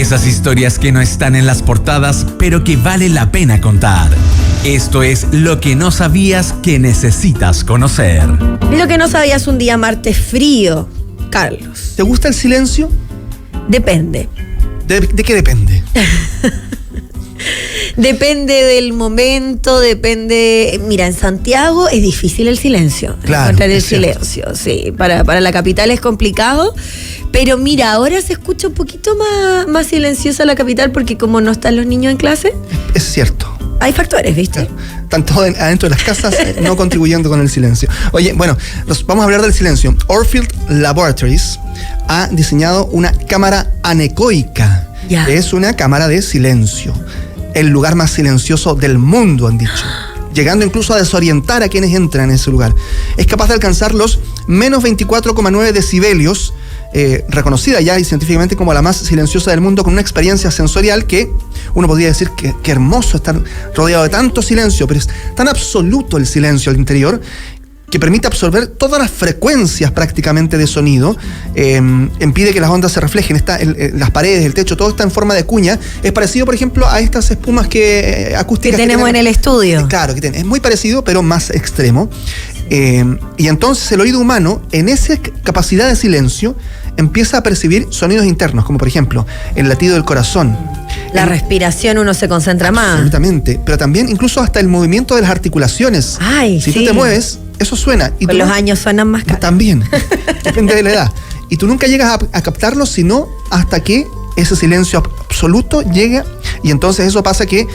Esas historias que no están en las portadas, pero que vale la pena contar. Esto es Lo que no sabías que necesitas conocer. Lo que no sabías un día martes frío, Carlos. ¿Te gusta el silencio? Depende. ¿De qué depende? Depende del momento, depende... Mira, en Santiago es difícil el silencio. Claro, encontrar el es cierto. silencio, sí. Para la capital es complicado. Pero mira, ahora se escucha un poquito más silenciosa la capital porque como no están los niños en clase, Es cierto. hay factores, ¿viste? Están todos adentro de las casas no contribuyendo con el silencio. Oye, bueno, vamos a hablar del silencio. Orfield Laboratories ha diseñado una cámara anecoica. Ya. Que es una cámara de silencio. El lugar más silencioso del mundo, han dicho. Llegando incluso a desorientar a quienes entran en ese lugar. Es capaz de alcanzar los menos 24,9 decibelios, reconocida ya científicamente como la más silenciosa del mundo, con una experiencia sensorial que uno podría decir que hermoso estar rodeado de tanto silencio, pero es tan absoluto el silencio al interior que permite absorber todas las frecuencias prácticamente de sonido, impide que las ondas se reflejen, las paredes, el techo, todo está en forma de cuña. Es parecido, por ejemplo, a estas espumas acústicas que tenemos en el estudio. Claro, es muy parecido, pero más extremo. Y entonces el oído humano, en esa capacidad de silencio, empieza a percibir sonidos internos, como por ejemplo el latido del corazón. La respiración uno se concentra más. Absolutamente, pero también incluso hasta el movimiento de las articulaciones. Ay, si sí. tú te mueves, eso suena. Y Con tú los años suenan más caros. También, depende de la edad. Y tú nunca llegas a captarlo, sino hasta que ese silencio absoluto llega, y entonces eso pasa que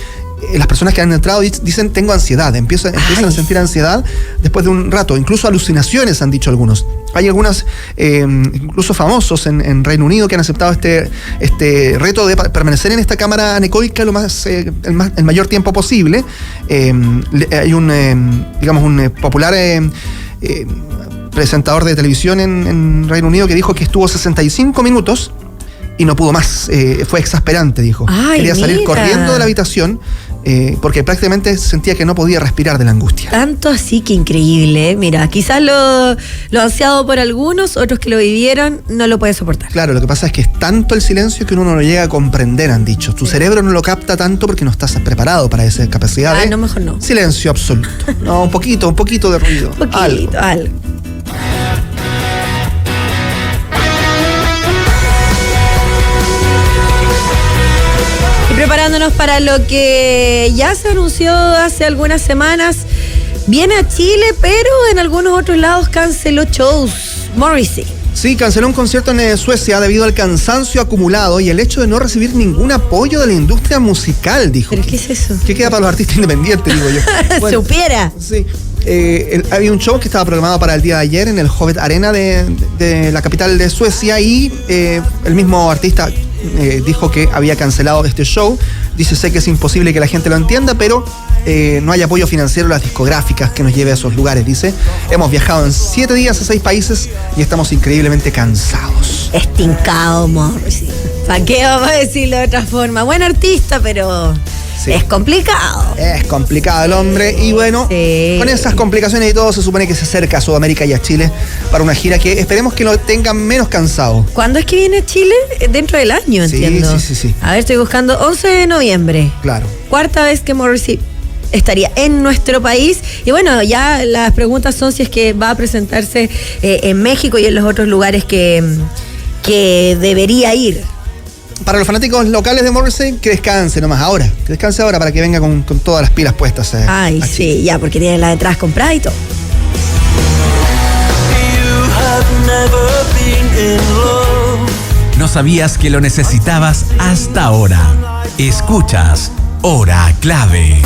las personas que han entrado dicen tengo ansiedad, empiezan a sentir ansiedad después de un rato, incluso alucinaciones han dicho algunos. Hay algunos incluso famosos en Reino Unido que han aceptado este reto de permanecer en esta cámara anecoica el mayor tiempo posible. Hay un popular presentador de televisión en Reino Unido que dijo que estuvo 65 minutos y no pudo más, fue exasperante, dijo. Quería salir corriendo de la habitación porque prácticamente sentía que no podía respirar de la angustia. Tanto así, que increíble, ¿eh? Mira, quizás lo ansiado por algunos, otros que lo vivieron no lo pueden soportar. Claro, lo que pasa es que es tanto el silencio que uno no lo llega a comprender, han dicho. Tu cerebro no lo capta tanto porque no estás preparado para esa capacidad de... no, mejor no. Silencio absoluto. No, un poquito de ruido. Algo. Preparándonos para lo que ya se anunció hace algunas semanas, viene a Chile, pero en algunos otros lados canceló shows. Morrissey. Sí, canceló un concierto en Suecia debido al cansancio acumulado y el hecho de no recibir ningún apoyo de la industria musical, dijo. ¿Pero qué es eso? ¿Qué queda para los artistas independientes, digo yo? Bueno, Supiera. Sí. Había un show que estaba programado para el día de ayer en el Hovet Arena de la capital de Suecia y el mismo artista dijo que había cancelado este show. Dice, sé que es imposible que la gente lo entienda, pero no hay apoyo financiero a las discográficas que nos lleve a esos lugares, dice. Hemos viajado en 7 días a 6 países y estamos increíblemente cansados. Estincado Morrissey. ¿Para qué vamos a decirlo de otra forma? Buen artista, pero... Sí. Es complicado. Es complicado el hombre. Y bueno, sí, con esas complicaciones y todo, se supone que se acerca a Sudamérica y a Chile para una gira que esperemos que lo tengan menos cansado. ¿Cuándo es que viene Chile? Dentro del año, entiendo. Sí. A ver, estoy buscando 11 de noviembre. Claro. 4ª vez que Morrissey estaría en nuestro país. Y bueno, ya las preguntas son si es que va a presentarse en México y en los otros lugares que debería ir. Para los fanáticos locales de Morrissey, que descanse nomás ahora. Que descanse ahora para que venga con todas las pilas puestas. Ay, sí, ya, porque tiene la detrás comprada y todo. No sabías que lo necesitabas hasta ahora. Escuchas Hora Clave.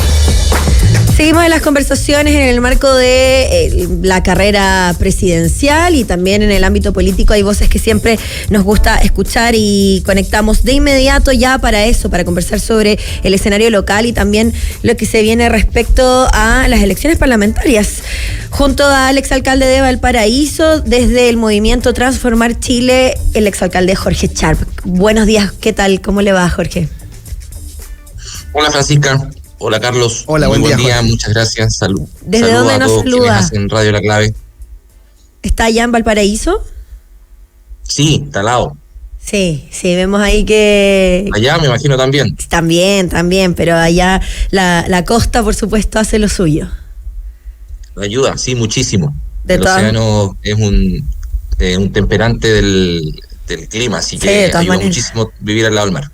Seguimos en las conversaciones en el marco de la carrera presidencial y también en el ámbito político. Hay voces que siempre nos gusta escuchar y conectamos de inmediato ya para eso, para conversar sobre el escenario local y también lo que se viene respecto a las elecciones parlamentarias. Junto al exalcalde de Valparaíso, desde el movimiento Transformar Chile, el exalcalde Jorge Sharp. Buenos días, ¿qué tal? ¿Cómo le va, Jorge? Hola, Francisca. Hola, Carlos. Hola, muy buen día, muchas gracias. ¿Desde saludo dónde a nos todos saluda? quienes hacen Radio La Clave. ¿Está allá en Valparaíso? Sí, está al lado. Sí, vemos ahí que... Allá me imagino también. También, pero allá la costa, por supuesto, hace lo suyo. Ayuda, sí, muchísimo. El todas... océano es un temperante del clima, así que ayuda muchísimo vivir al lado del mar.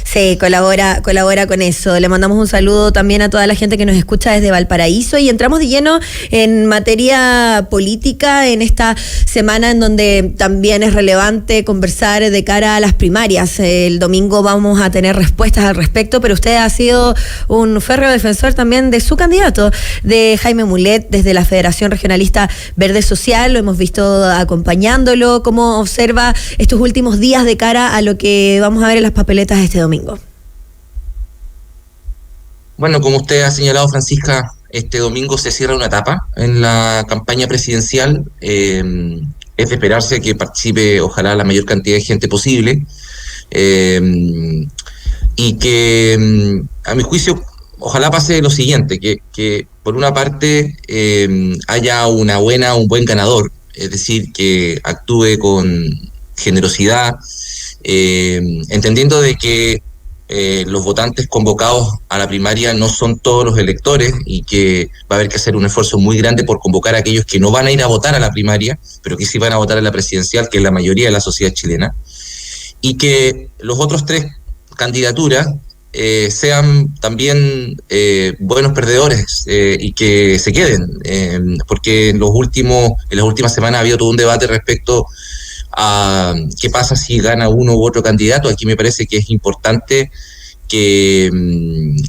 Sí, colabora con eso. Le mandamos un saludo también a toda la gente que nos escucha desde Valparaíso y entramos de lleno en materia política en esta semana en donde también es relevante conversar de cara a las primarias. El domingo vamos a tener respuestas al respecto, pero usted ha sido un férreo defensor también de su candidato, de Jaime Mulet, desde la Federación Regionalista Verde Social. Lo hemos visto acompañándolo. ¿Cómo observa estos últimos días de cara a lo que vamos a ver en las papeletas este domingo? Bueno, como usted ha señalado, Francisca, este domingo se cierra una etapa en la campaña presidencial. Es de esperarse que participe, ojalá, la mayor cantidad de gente posible. Y que, a mi juicio, ojalá pase lo siguiente, que por una parte haya un buen ganador, es decir, que actúe con generosidad, entendiendo de que los votantes convocados a la primaria no son todos los electores y que va a haber que hacer un esfuerzo muy grande por convocar a aquellos que no van a ir a votar a la primaria, pero que sí van a votar a la presidencial, que es la mayoría de la sociedad chilena, y que los otros tres candidaturas sean también buenos perdedores y que se queden, porque en las últimas semanas ha habido todo un debate respecto a qué pasa si gana uno u otro candidato. Aquí me parece que es importante que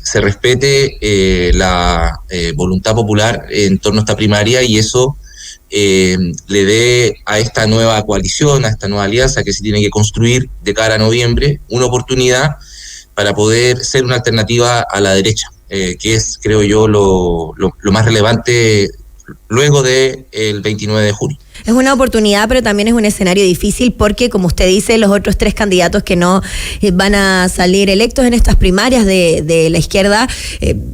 se respete la voluntad popular en torno a esta primaria y eso le dé a esta nueva coalición, a esta nueva alianza que se tiene que construir de cara a noviembre, una oportunidad para poder ser una alternativa a la derecha, que es, creo yo, lo más relevante luego del 29 de junio. Es una oportunidad, pero también es un escenario difícil porque, como usted dice, los otros tres candidatos que no van a salir electos en estas primarias de la izquierda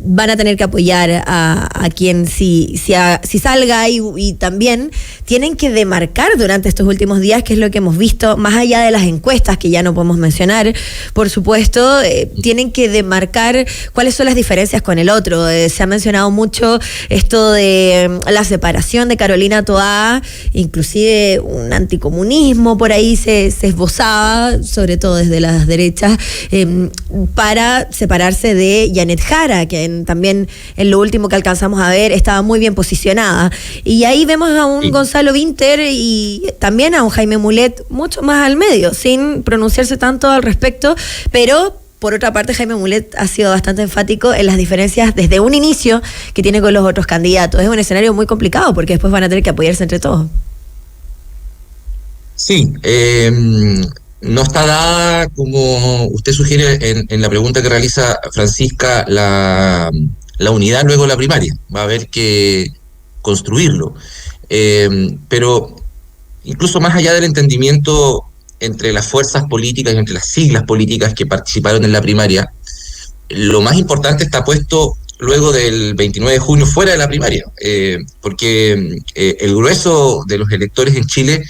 van a tener que apoyar a quien si salga y también tienen que demarcar durante estos últimos días, que es lo que hemos visto, más allá de las encuestas que ya no podemos mencionar, por supuesto, tienen que demarcar cuáles son las diferencias con el otro. Se ha mencionado mucho esto de la separación de Carolina Toá, inclusive un anticomunismo por ahí se esbozaba, sobre todo desde las derechas, para separarse de Janet Jara, que también en lo último que alcanzamos a ver estaba muy bien posicionada. Y ahí vemos a un Gonzalo Vinter y también a un Jaime Mulet mucho más al medio, sin pronunciarse tanto al respecto, pero por otra parte, Jaime Mulet ha sido bastante enfático en las diferencias desde un inicio que tiene con los otros candidatos. Es un escenario muy complicado porque después van a tener que apoyarse entre todos. Sí, no está dada, como usted sugiere en la pregunta que realiza Francisca, la unidad luego de la primaria. Va a haber que construirlo. Pero incluso más allá del entendimiento entre las fuerzas políticas y entre las siglas políticas que participaron en la primaria, lo más importante está puesto luego del 29 de junio fuera de la primaria, porque el grueso de los electores en Chile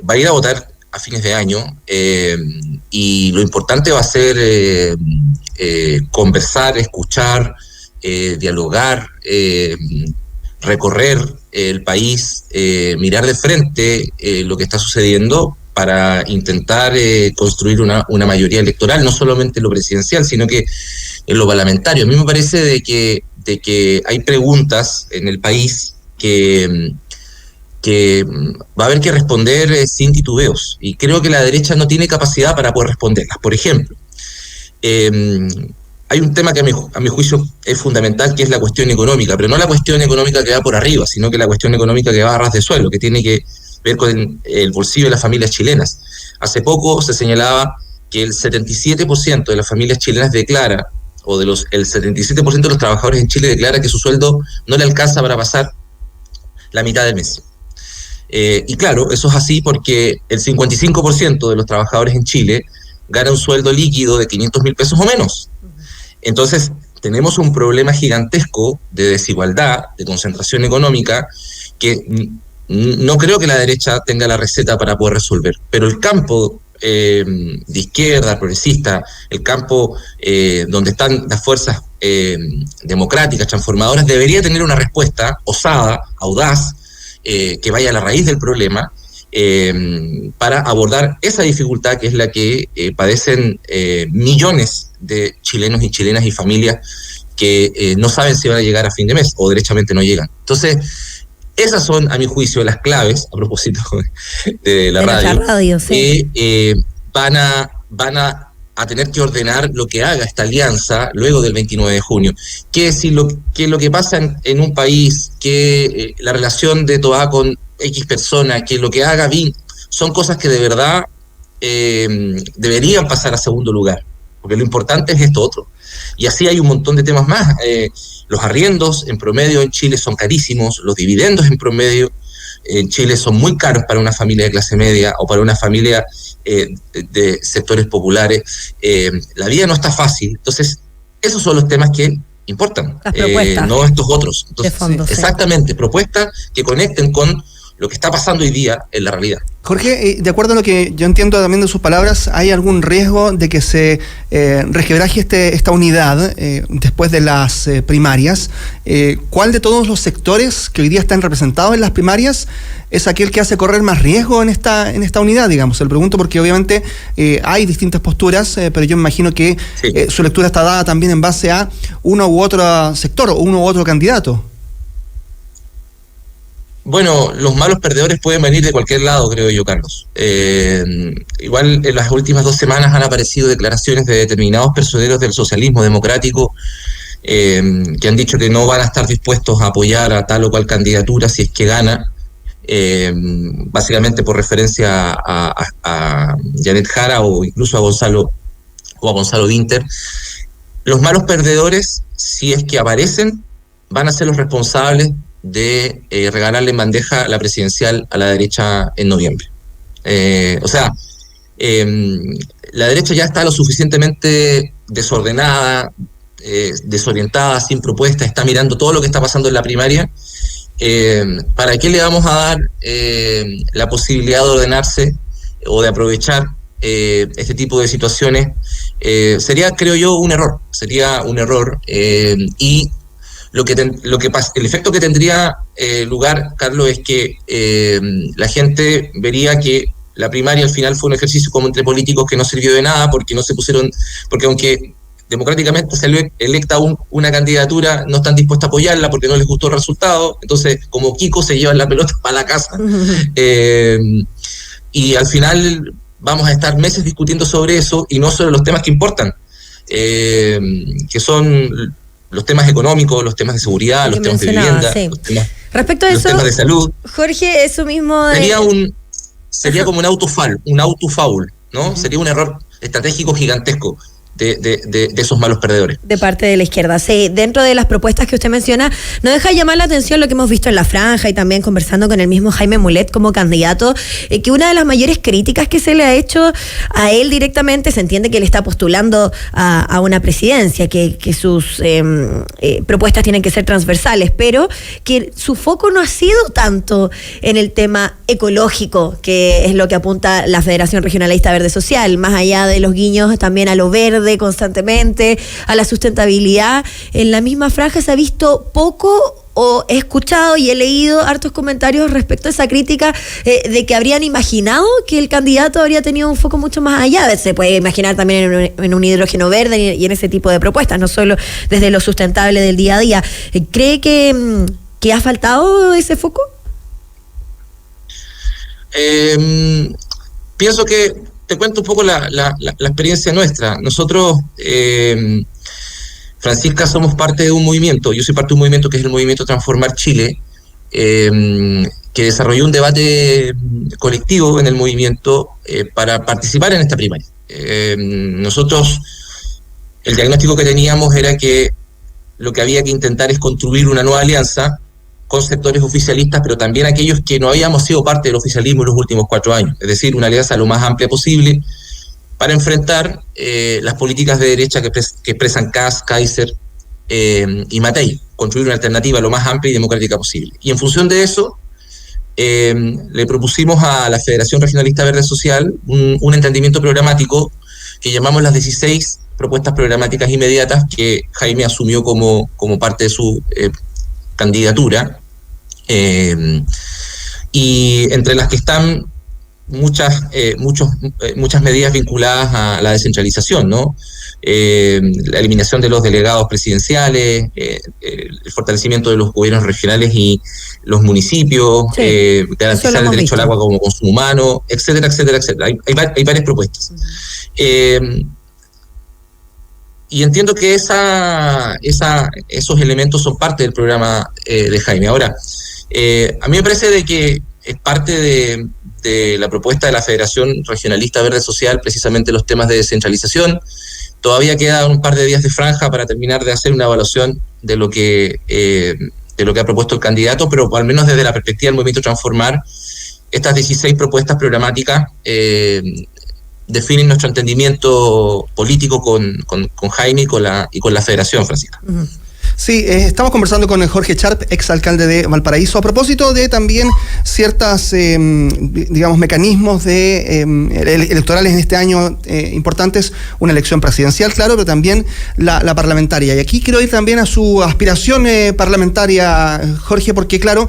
va a ir a votar a fines de año y lo importante va a ser conversar, escuchar, dialogar, recorrer el país, mirar de frente lo que está sucediendo para intentar construir una mayoría electoral, no solamente en lo presidencial, sino que en lo parlamentario. A mí me parece de que hay preguntas en el país que va a haber que responder sin titubeos, y creo que la derecha no tiene capacidad para poder responderlas. Por ejemplo, hay un tema que a mi juicio es fundamental, que es la cuestión económica, pero no la cuestión económica que va por arriba, sino que la cuestión económica que va a ras de suelo, que tiene que ver con el bolsillo de las familias chilenas. Hace poco se señalaba que el 77% de las familias chilenas declara, o el 77% de los trabajadores en Chile declara que su sueldo no le alcanza para pasar la mitad del mes. Y claro, eso es así porque el 55% de los trabajadores en Chile gana un sueldo líquido de 500.000 pesos o menos. Entonces, tenemos un problema gigantesco de desigualdad, de concentración económica, que no creo que la derecha tenga la receta para poder resolver, pero el campo de izquierda, progresista, el campo donde están las fuerzas democráticas, transformadoras, debería tener una respuesta osada, audaz, que vaya a la raíz del problema, para abordar esa dificultad que es la que padecen millones de chilenos y chilenas y familias que no saben si van a llegar a fin de mes o derechamente no llegan. Entonces, esas son, a mi juicio, las claves, a propósito de la radio, sí, que van a tener que ordenar lo que haga esta alianza luego del 29 de junio. Que si lo que pasa en un país, que la relación de Toa con X persona, que lo que haga BIN, son cosas que de verdad deberían pasar a segundo lugar, porque lo importante es esto otro. Y así hay un montón de temas más. Los arriendos en promedio en Chile son carísimos, los dividendos en promedio en Chile son muy caros para una familia de clase media o para una familia de sectores populares. La vida no está fácil. Entonces, esos son los temas que importan, las propuestas, no estos otros. Entonces, de fondo, exactamente, propuestas que conecten con lo que está pasando hoy día en la realidad. Jorge, de acuerdo a lo que yo entiendo también de sus palabras, ¿hay algún riesgo de que se resquebraje esta unidad después de las primarias? ¿Cuál de todos los sectores que hoy día están representados en las primarias es aquel que hace correr más riesgo en esta unidad, digamos? Se lo pregunto porque obviamente hay distintas posturas, pero yo me imagino que sí, su lectura está dada también en base a uno u otro sector o uno u otro candidato. Bueno, los malos perdedores pueden venir de cualquier lado, creo yo, Carlos. Igual en las últimas 2 semanas han aparecido declaraciones de determinados personeros del socialismo democrático que han dicho que no van a estar dispuestos a apoyar a tal o cual candidatura si es que gana, básicamente por referencia a Janet Jara o incluso a Gonzalo Vinter. Los malos perdedores, si es que aparecen, van a ser los responsables de regalarle en bandeja la presidencial a la derecha en noviembre. La derecha ya está lo suficientemente desordenada, desorientada, sin propuesta, está mirando todo lo que está pasando en la primaria. ¿Para qué le vamos a dar la posibilidad de ordenarse o de aprovechar este tipo de situaciones? Sería, creo yo, un error. Y el efecto que tendría lugar, Carlos, es que la gente vería que la primaria al final fue un ejercicio como entre políticos que no sirvió de nada porque no se pusieron, porque aunque democráticamente salió electa una candidatura, no están dispuestos a apoyarla porque no les gustó el resultado. Entonces, como Kiko, se llevan la pelota para la casa. Y al final vamos a estar meses discutiendo sobre eso y no sobre los temas que importan, que son los temas económicos, los temas de seguridad, los temas de vivienda, sí, respecto a los eso, temas de salud. Jorge, eso mismo sería como un autofoul, ¿no? Sería un error estratégico gigantesco de esos malos perdedores. De parte de la izquierda. Sí, dentro de las propuestas que usted menciona, no deja de llamar la atención lo que hemos visto en la franja y también conversando con el mismo Jaime Mulet como candidato, que una de las mayores críticas que se le ha hecho a él directamente, se entiende que él está postulando a una presidencia, que sus propuestas tienen que ser transversales, pero que su foco no ha sido tanto en el tema ecológico, que es lo que apunta la Federación Regionalista Verde Social, más allá de los guiños también a lo verde constantemente, a la sustentabilidad. En la misma franja se ha visto poco, o he escuchado y he leído hartos comentarios respecto a esa crítica de que habrían imaginado que el candidato habría tenido un foco mucho más allá. Se puede imaginar también en un hidrógeno verde y en ese tipo de propuestas, no solo desde lo sustentable del día a día. ¿Cree que ha faltado ese foco? Pienso que te cuento un poco la experiencia nuestra. Nosotros, Francisca, somos parte de un movimiento. Yo soy parte de un movimiento que es el Movimiento Transformar Chile, que desarrolló un debate colectivo en el movimiento para participar en esta primaria. Nosotros, el diagnóstico que teníamos era que lo que había que intentar es construir una nueva alianza con sectores oficialistas, pero también aquellos que no habíamos sido parte del oficialismo en los últimos 4 años, es decir, una alianza lo más amplia posible para enfrentar las políticas de derecha que expresan Kast, Kaiser y Matei, construir una alternativa lo más amplia y democrática posible. Y en función de eso, le propusimos a la Federación Regionalista Verde Social un entendimiento programático que llamamos las 16 propuestas programáticas inmediatas que Jaime asumió como parte de su candidatura, y entre las que están muchas medidas vinculadas a la descentralización, ¿no? La eliminación de los delegados presidenciales, el fortalecimiento de los gobiernos regionales y los municipios, garantizar el derecho al agua como consumo humano, etcétera, etcétera, etcétera. Hay varias propuestas. Y entiendo que esos elementos son parte del programa de Jaime. Ahora, a mí me parece de que es parte de la propuesta de la Federación Regionalista Verde Social, precisamente los temas de descentralización. Todavía queda un par de días de franja para terminar de hacer una evaluación de lo que ha propuesto el candidato, pero al menos desde la perspectiva del Movimiento Transformar, estas 16 propuestas programáticas definen nuestro entendimiento político con Jaime y con la Federación, Francisca. Uh-huh. Sí, estamos conversando con Jorge Charp, exalcalde de Valparaíso, a propósito de también ciertas, mecanismos electorales en este año importantes, una elección presidencial, claro, pero también la parlamentaria. Y aquí quiero ir también a su aspiración parlamentaria, Jorge, porque claro,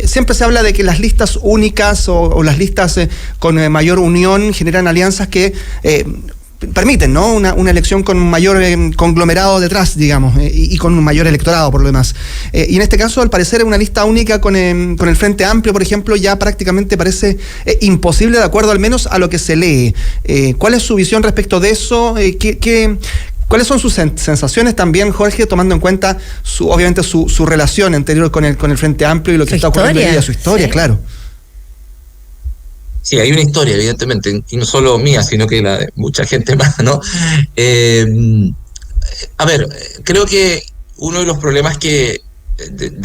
siempre se habla de que las listas únicas o las listas con mayor unión generan alianzas que permiten, ¿no? Una elección con un mayor conglomerado detrás, digamos, y con un mayor electorado por lo demás. Y en este caso, al parecer, una lista única con el Frente Amplio, por ejemplo, ya prácticamente parece imposible, de acuerdo al menos a lo que se lee. ¿Cuál es su visión respecto de eso? ¿Cuáles son sus sensaciones también, Jorge, tomando en cuenta obviamente su relación anterior con el Frente Amplio y lo que está ocurriendo hoy día, su historia, sí. Claro. Sí, hay una historia, evidentemente, y no solo mía, sino que la de mucha gente más, ¿no? A ver, creo que uno de los problemas de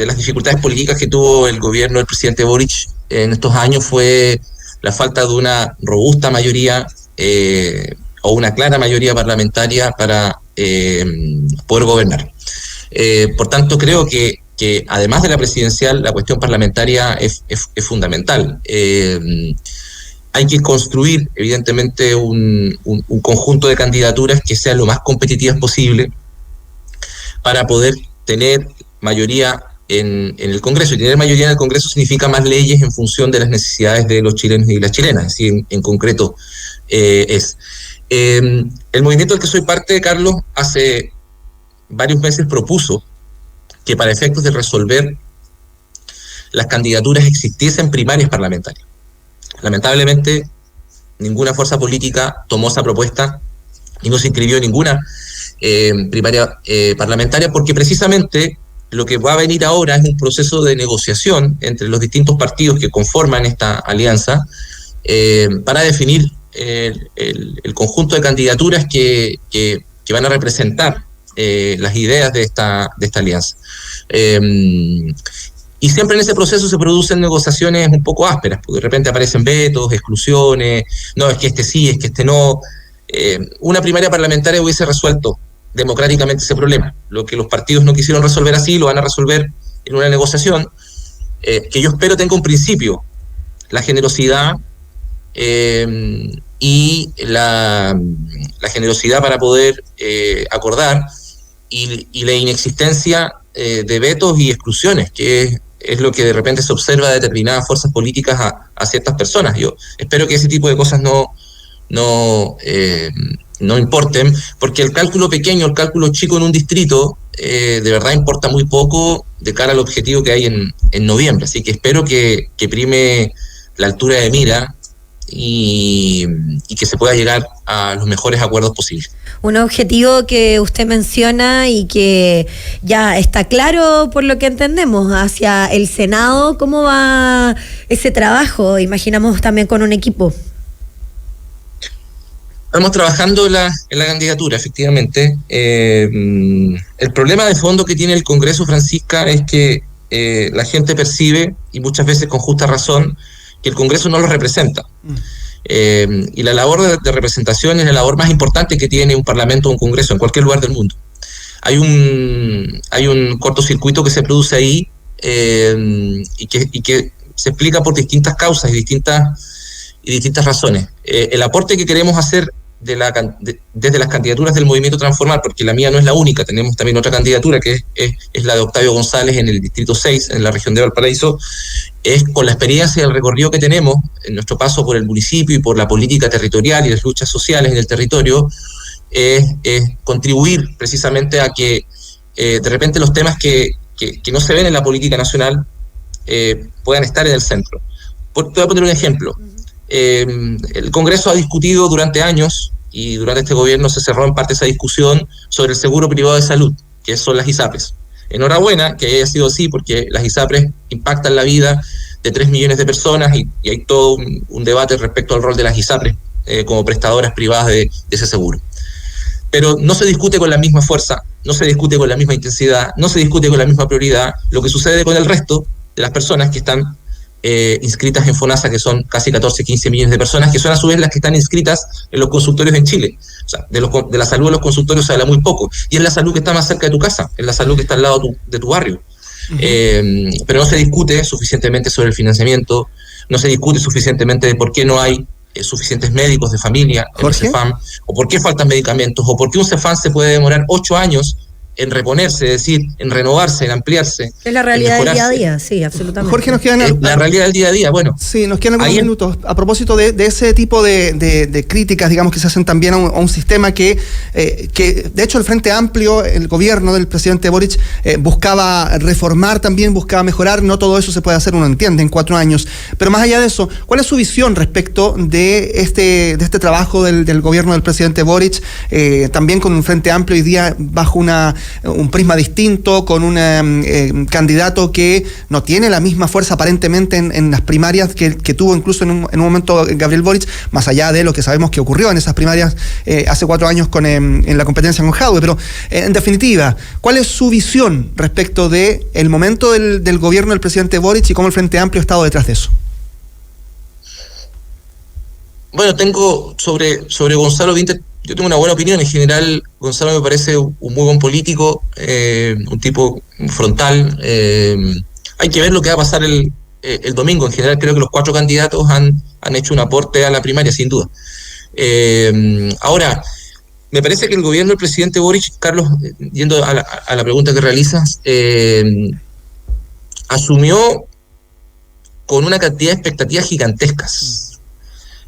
las dificultades políticas que tuvo el gobierno del presidente Boric en estos años fue la falta de una robusta mayoría o una clara mayoría parlamentaria para poder gobernar. Por tanto, creo que además de la presidencial, la cuestión parlamentaria es fundamental. Hay que construir, evidentemente, un conjunto de candidaturas que sean lo más competitivas posible para poder tener mayoría en el Congreso. Y tener mayoría en el Congreso significa más leyes en función de las necesidades de los chilenos y las chilenas. Así en concreto es. El movimiento del que soy parte, Carlos, hace varios meses propuso que para efectos de resolver las candidaturas existiesen primarias parlamentarias. Lamentablemente, ninguna fuerza política tomó esa propuesta y no se inscribió en ninguna primaria parlamentaria, porque precisamente lo que va a venir ahora es un proceso de negociación entre los distintos partidos que conforman esta alianza para definir el conjunto de candidaturas que van a representar las ideas de esta alianza. Y siempre en ese proceso se producen negociaciones un poco ásperas, porque de repente aparecen vetos, exclusiones, no, es que este sí, es que este no. Una primaria parlamentaria hubiese resuelto democráticamente ese problema. Lo que los partidos no quisieron resolver así, lo van a resolver en una negociación que yo espero tenga un principio: la generosidad y la generosidad para poder acordar, y la inexistencia de vetos y exclusiones, que es lo que de repente se observa de determinadas fuerzas políticas a ciertas personas. Yo espero que ese tipo de cosas no importen, porque el cálculo pequeño, el cálculo chico en un distrito, de verdad importa muy poco de cara al objetivo que hay en noviembre. Así que espero que prime la altura de mira y que se pueda llegar a los mejores acuerdos posibles. Un objetivo que usted menciona y que ya está claro por lo que entendemos hacia el Senado. ¿Cómo va ese trabajo? Imaginamos también con un equipo. Estamos trabajando en la candidatura, efectivamente. El problema de fondo que tiene el Congreso, Francisca, es que la gente percibe, y muchas veces con justa razón, que el Congreso no lo representa. Y la labor de representación es la labor más importante que tiene un parlamento o un Congreso en cualquier lugar del mundo. Hay un cortocircuito que se produce ahí y que se explica por distintas causas y distintas razones. El aporte que queremos hacer desde las candidaturas del Movimiento Transformar, porque la mía no es la única, tenemos también otra candidatura que es la de Octavio González en el Distrito 6, en la región de Valparaíso, es con la experiencia y el recorrido que tenemos en nuestro paso por el municipio y por la política territorial y las luchas sociales en el territorio, es contribuir precisamente a que de repente los temas que no se ven en la política nacional puedan estar en el centro. Te voy a poner un ejemplo. El Congreso ha discutido durante años, y durante este gobierno se cerró en parte esa discusión sobre el seguro privado de salud, que son las ISAPRES. Enhorabuena que haya sido así, porque las ISAPRES impactan la vida de 3 millones de personas y hay todo un debate respecto al rol de las ISAPRES como prestadoras privadas de ese seguro. Pero no se discute con la misma fuerza, no se discute con la misma intensidad, no se discute con la misma prioridad lo que sucede con el resto de las personas que están inscritas en FONASA, que son casi 14, 15 millones de personas, que son a su vez las que están inscritas en los consultorios en Chile. O sea, de la salud de los consultorios se habla muy poco, y es la salud que está más cerca de tu casa, es la salud que está al lado de tu barrio. Pero no se discute suficientemente sobre el financiamiento, no se discute suficientemente de por qué no hay suficientes médicos de familia en el CEFAM, o por qué faltan medicamentos, o por qué un CEFAM se puede demorar 8 años en reponerse, es decir, en renovarse, en ampliarse. Es la realidad del día a día, sí, absolutamente. Jorge, nos quedan... la realidad del día a día, bueno. Sí, nos quedan algunos minutos. A propósito de ese tipo de críticas, digamos, que se hacen también a un sistema que de hecho, el Frente Amplio, el gobierno del presidente Boric, buscaba reformar también, buscaba mejorar. No todo eso se puede hacer, uno entiende, en 4 años. Pero más allá de eso, ¿cuál es su visión respecto de este trabajo del gobierno del presidente Boric, también con un Frente Amplio hoy día bajo un prisma distinto, con un candidato que no tiene la misma fuerza aparentemente en las primarias que tuvo incluso en un momento Gabriel Boric, más allá de lo que sabemos que ocurrió en esas primarias hace 4 años en la competencia con Jadwe? Pero en definitiva, ¿cuál es su visión respecto de el momento del gobierno del presidente Boric y cómo el Frente Amplio ha estado detrás de eso? Bueno, tengo sobre Gonzalo Vinter, yo tengo una buena opinión. En general, Gonzalo me parece un muy buen político, un tipo frontal. Hay que ver lo que va a pasar el domingo. En general, creo que los 4 candidatos han hecho un aporte a la primaria, sin duda. Ahora, me parece que el gobierno del presidente Boric, Carlos, yendo a la pregunta que realizas, asumió con una cantidad de expectativas gigantescas.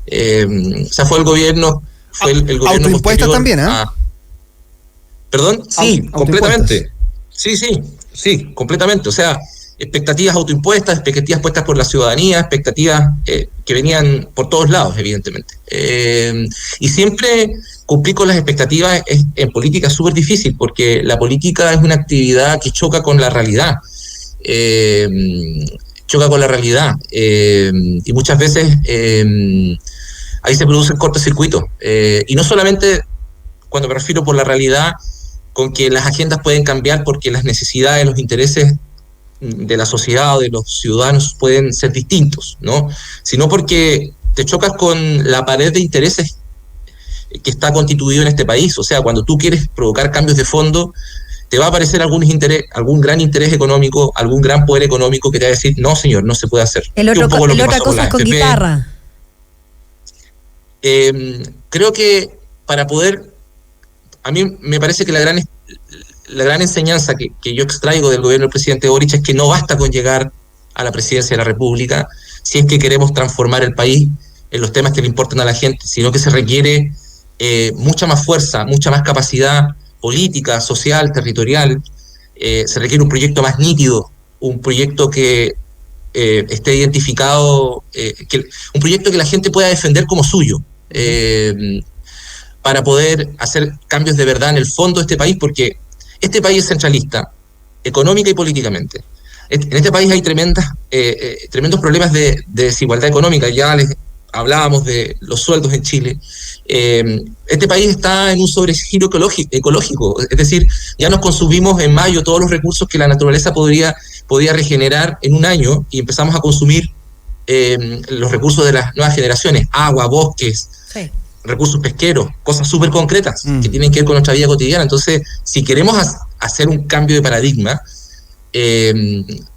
O sea, fue el gobierno... Fue el gobierno autoimpuestas también, ¿eh? ¿Perdón? Sí, completamente. Sí, completamente. O sea, expectativas autoimpuestas, expectativas puestas por la ciudadanía, expectativas que venían por todos lados, evidentemente. Y siempre cumplir con las expectativas en política es súper difícil, porque la política es una actividad que choca con la realidad. Y muchas veces... ahí se produce el cortocircuito. Y no solamente, cuando me refiero por la realidad, con que las agendas pueden cambiar porque las necesidades, los intereses de la sociedad o de los ciudadanos pueden ser distintos, ¿no? Sino porque te chocas con la pared de intereses que está constituido en este país. O sea, cuando tú quieres provocar cambios de fondo, te va a aparecer algún gran interés económico, algún gran poder económico que te va a decir, no señor, no se puede hacer. Otra cosa es con guitarra. Creo que para poder, a mí me parece que la gran enseñanza que yo extraigo del gobierno del presidente Boric es que no basta con llegar a la presidencia de la República si es que queremos transformar el país en los temas que le importan a la gente, sino que se requiere mucha más fuerza, mucha más capacidad política, social, territorial. Se requiere un proyecto más nítido, un proyecto que esté identificado, un proyecto que la gente pueda defender como suyo, para poder hacer cambios de verdad en el fondo de este país, porque este país es centralista, económica y políticamente. En este país hay tremendos problemas de desigualdad económica. Ya les hablábamos de los sueldos en Chile. Este país está en un sobregiro ecológico, es decir, ya nos consumimos en mayo todos los recursos que la naturaleza podía regenerar en un año, y empezamos a consumir los recursos de las nuevas generaciones, agua, bosques, sí, recursos pesqueros, cosas súper concretas que tienen que ver con nuestra vida cotidiana. Entonces, si queremos hacer un cambio de paradigma,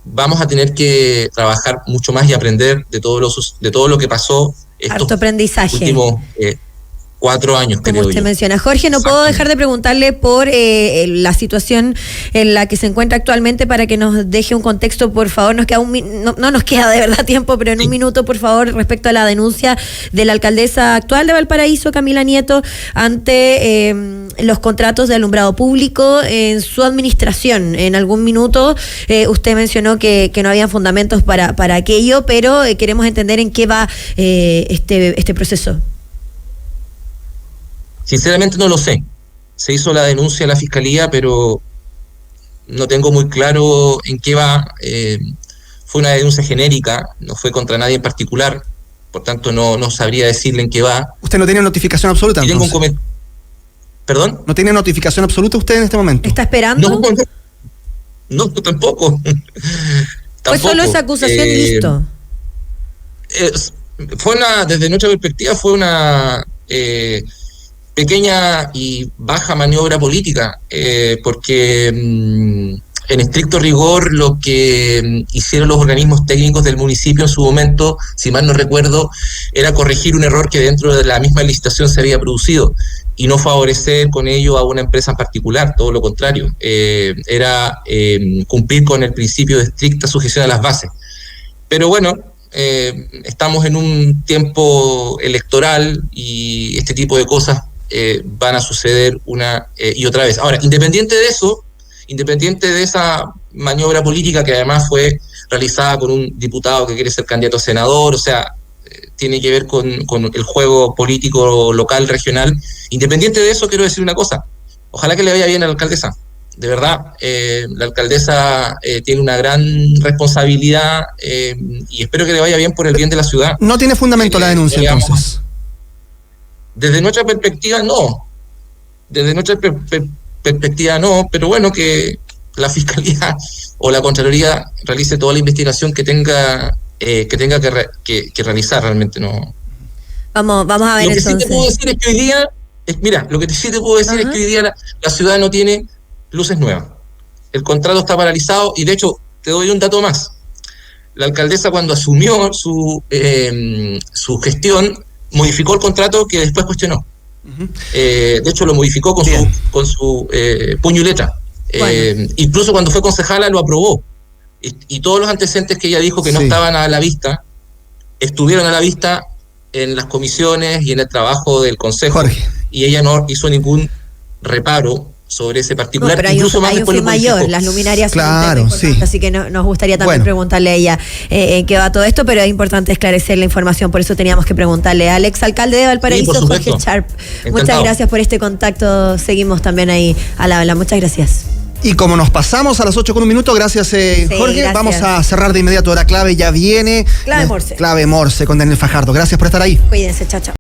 vamos a tener que trabajar mucho más y aprender de todo lo que pasó harto aprendizaje. Últimos 4 años, como usted menciona. Jorge, no puedo dejar de preguntarle por la situación en la que se encuentra actualmente para que nos deje un contexto, por favor. Nos queda no nos queda de verdad tiempo, pero en un minuto, por favor, respecto a la denuncia de la alcaldesa actual de Valparaíso, Camila Nieto, ante los contratos de alumbrado público en su administración. En algún minuto usted mencionó que no había fundamentos para aquello, pero queremos entender en qué va este proceso. Sinceramente no lo sé. Se hizo la denuncia a la fiscalía, pero no tengo muy claro en qué va. Fue una denuncia genérica, no fue contra nadie en particular, por tanto no sabría decirle en qué va. ¿Usted no tiene notificación absoluta? Y tengo un ¿Perdón? ¿No tiene notificación absoluta usted en este momento? ¿Está esperando? No, tampoco. Fue solo esa acusación y listo. Desde nuestra perspectiva, fue una pequeña y baja maniobra política, porque en estricto rigor lo que hicieron los organismos técnicos del municipio en su momento, si mal no recuerdo, era corregir un error que dentro de la misma licitación se había producido y no favorecer con ello a una empresa en particular, todo lo contrario, era cumplir con el principio de estricta sujeción a las bases. Pero bueno, estamos en un tiempo electoral y este tipo de cosas van a suceder una y otra vez. Ahora, independiente de esa maniobra política que además fue realizada con un diputado que quiere ser candidato a senador, o sea, tiene que ver con el juego político local, regional. Independiente de eso, quiero decir una cosa. Ojalá que le vaya bien a la alcaldesa. De verdad, la alcaldesa tiene una gran responsabilidad y espero que le vaya bien por el bien de la ciudad. ¿No tiene fundamento la denuncia, entonces? Desde nuestra perspectiva, no. Desde nuestra perspectiva, no. Pero bueno, que la Fiscalía o la Contraloría realice toda la investigación que tenga que realizar, realmente no. Vamos a ver. Lo que entonces sí te puedo decir es que hoy día, es que hoy día la ciudad no tiene luces nuevas. El contrato está paralizado y de hecho, te doy un dato más. La alcaldesa, cuando asumió su gestión, modificó el contrato que después cuestionó. De hecho, lo modificó con su puño y letra. Bueno. Incluso cuando fue concejala lo aprobó. Y todos los antecedentes que ella dijo que no estaban a la vista, estuvieron a la vista en las comisiones y en el trabajo del consejo. Jorge. Y ella no hizo ningún reparo sobre ese particular. No, pero incluso hay un fin mayor, las luminarias son sí. Así que nos gustaría también preguntarle a ella en qué va todo esto, pero es importante esclarecer la información, por eso teníamos que preguntarle al exalcalde de Valparaíso, Jorge Sharp. Encantado. Muchas gracias por este contacto, seguimos también ahí a la habla, muchas gracias. Y como nos pasamos a las 8:01, gracias Jorge, gracias. Vamos a cerrar de inmediato, hora clave ya viene. Clave Morse. Clave Morse con Daniel Fajardo, gracias por estar ahí. Cuídense, chao.